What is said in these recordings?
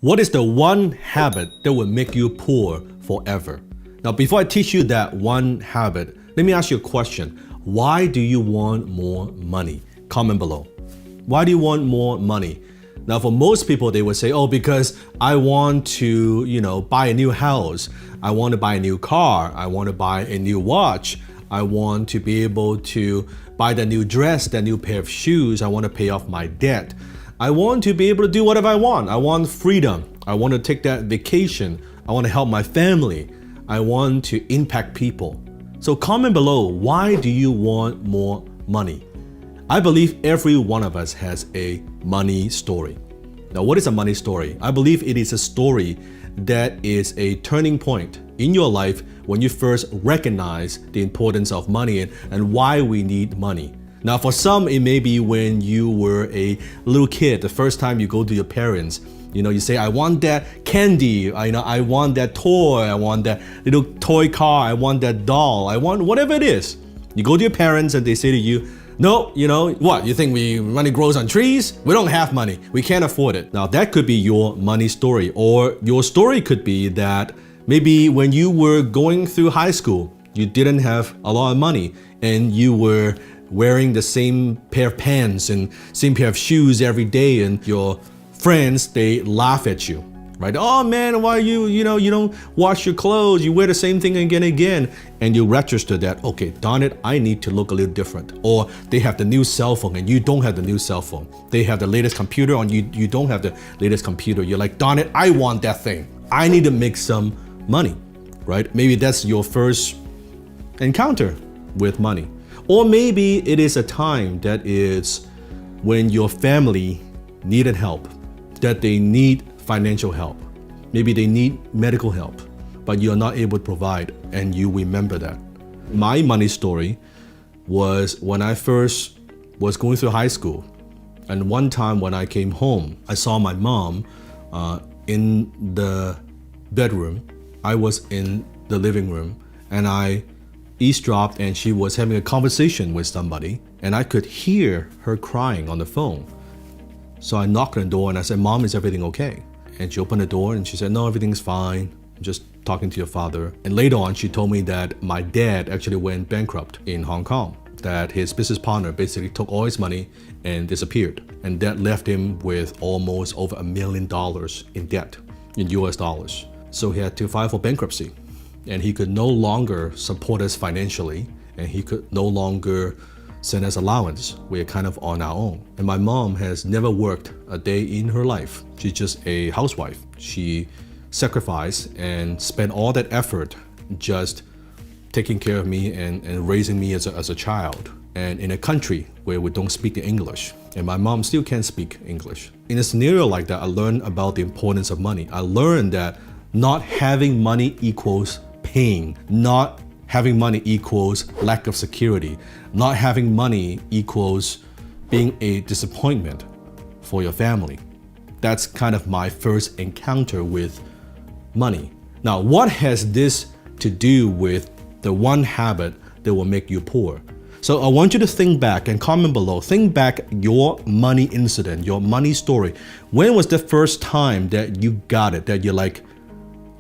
What is the one habit that will make you poor forever? Now, before I teach you that one habit, let me ask you a question. Why do you want more money? Comment below. Why do you want more money? Now, for most people, they would say, oh, because I want to, buy a new house. I want to buy a new car. I want to buy a new watch. I want to be able to buy that new dress, that new pair of shoes. I want to pay off my debt. I want to be able to do whatever I want. I want freedom. I want to take that vacation. I want to help my family. I want to impact people. So comment below, why do you want more money? I believe every one of us has a money story. Now, what is a money story? I believe it is a story that is a turning point in your life when you first recognize the importance of money and why we need money. Now, for some, it may be when you were a little kid, the first time you go to your parents, you say, I want that candy, I want that toy, I want that little toy car, I want that doll, I want whatever it is. You go to your parents and they say to you, no, what, you think money grows on trees? We don't have money, we can't afford it. Now, that could be your money story, or your story could be that maybe when you were going through high school, you didn't have a lot of money and you were wearing the same pair of pants and same pair of shoes every day, and your friends, they laugh at you, right? Oh man, why you don't wash your clothes, you wear the same thing again and again, and you register that, okay, darn it, I need to look a little different. Or they have the new cell phone and you don't have the new cell phone. They have the latest computer and you don't have the latest computer. You're like, darn it, I want that thing. I need to make some money, right? Maybe that's your first encounter with money. Or maybe it is a time that is when your family needed help, that they need financial help. Maybe they need medical help, but you're not able to provide, and you remember that. My money story was when I first was going through high school. And one time when I came home, I saw my mom in the bedroom. I was in the living room, and I eavesdropped, and she was having a conversation with somebody, and I could hear her crying on the phone. So I knocked on the door and I said, Mom, is everything okay? And she opened the door and she said, no, everything's fine. I'm just talking to your father. And later on, she told me that my dad actually went bankrupt in Hong Kong, that his business partner basically took all his money and disappeared. And that left him with almost over $1 million in debt in US dollars. So he had to file for bankruptcy. And he could no longer support us financially, and he could no longer send us allowance. We're kind of on our own. And my mom has never worked a day in her life. She's just a housewife. She sacrificed and spent all that effort just taking care of me and raising me as a child. And in a country where we don't speak the English, and my mom still can't speak English. In a scenario like that, I learned about the importance of money. I learned that not having money equals pain. Not having money equals lack of security. Not having money equals being a disappointment for your family. That's kind of my first encounter with money. Now, what has this to do with the one habit that will make you poor? So I want you to think back and comment below. Think back your money incident, your money story. When was the first time that you got it, that you're like,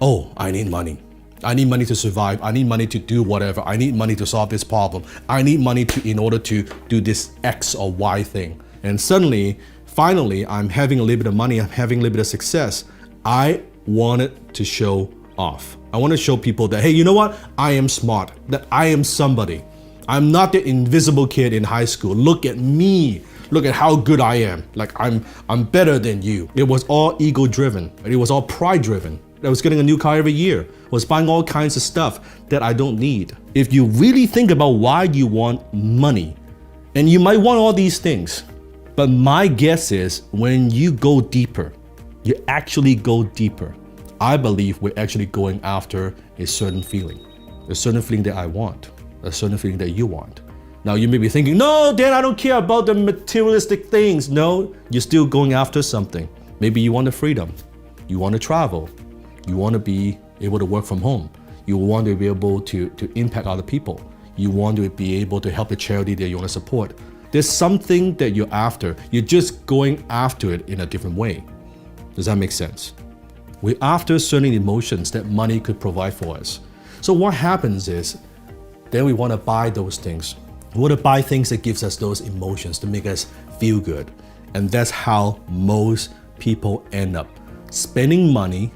oh, I need money. I need money to survive. I need money to do whatever. I need money to solve this problem. I need money in order to do this X or Y thing. And suddenly, finally, I'm having a little bit of money. I'm having a little bit of success. I wanted to show off. I want to show people that, hey, you know what? I am smart, that I am somebody. I'm not the invisible kid in high school. Look at me. Look at how good I am. Like I'm better than you. It was all ego driven. It was all pride driven. I was getting a new car every year, was buying all kinds of stuff that I don't need. If you really think about why you want money, and you might want all these things, but my guess is when you go deeper, you actually go deeper. I believe we're actually going after a certain feeling that I want, a certain feeling that you want. Now you may be thinking, no, Dan, I don't care about the materialistic things. No, you're still going after something. Maybe you want the freedom, you want to travel, you want to be able to work from home. You want to be able to impact other people. You want to be able to help the charity that you want to support. There's something that you're after. You're just going after it in a different way. Does that make sense? We're after certain emotions that money could provide for us. So what happens is, then we want to buy those things. We want to buy things that gives us those emotions to make us feel good. And that's how most people end up spending money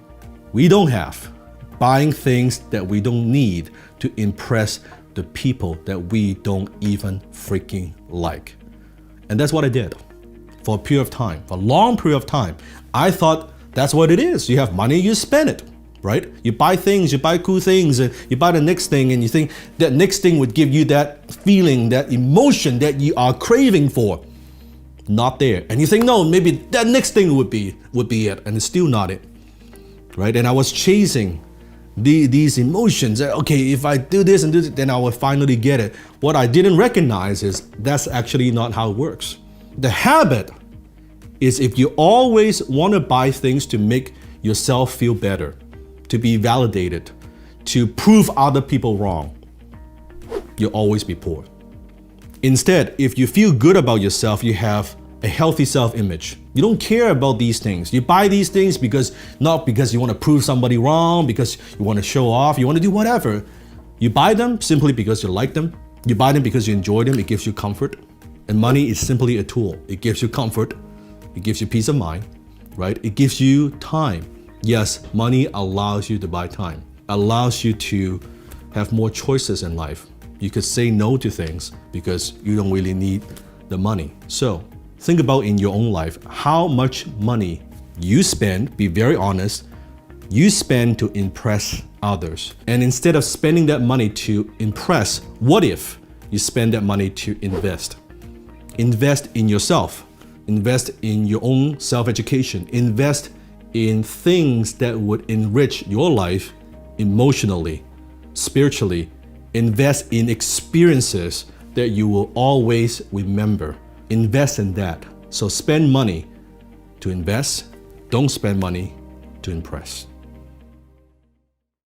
we don't have, buying things that we don't need to impress the people that we don't even freaking like. And that's what I did for a period of time, for a long period of time. I thought that's what it is. You have money, you spend it, right? You buy things, you buy cool things, and you buy the next thing, and you think that next thing would give you that feeling, that emotion that you are craving for. Not there. And you think, no, maybe that next thing would be it, and it's still not it, right? And I was chasing these emotions. Okay, if I do this and do that, then I will finally get it. What I didn't recognize is that's actually not how it works. The habit is if you always want to buy things to make yourself feel better, to be validated, to prove other people wrong, you'll always be poor. Instead, if you feel good about yourself, you have a healthy self-image. You don't care about these things. You buy these things not because you want to prove somebody wrong, because you want to show off, you want to do whatever. You buy them simply because you like them. You buy them because you enjoy them. It gives you comfort. And money is simply a tool. It gives you comfort. It gives you peace of mind, right? It gives you time. Yes, money allows you to buy time, allows you to have more choices in life. You could say no to things because you don't really need the money. So think about in your own life, how much money you spend, be very honest, you spend to impress others. And instead of spending that money to impress, what if you spend that money to invest? Invest in yourself, invest in your own self-education, invest in things that would enrich your life emotionally, spiritually. Invest in experiences that you will always remember. Invest in that. So spend money to invest. Don't spend money to impress.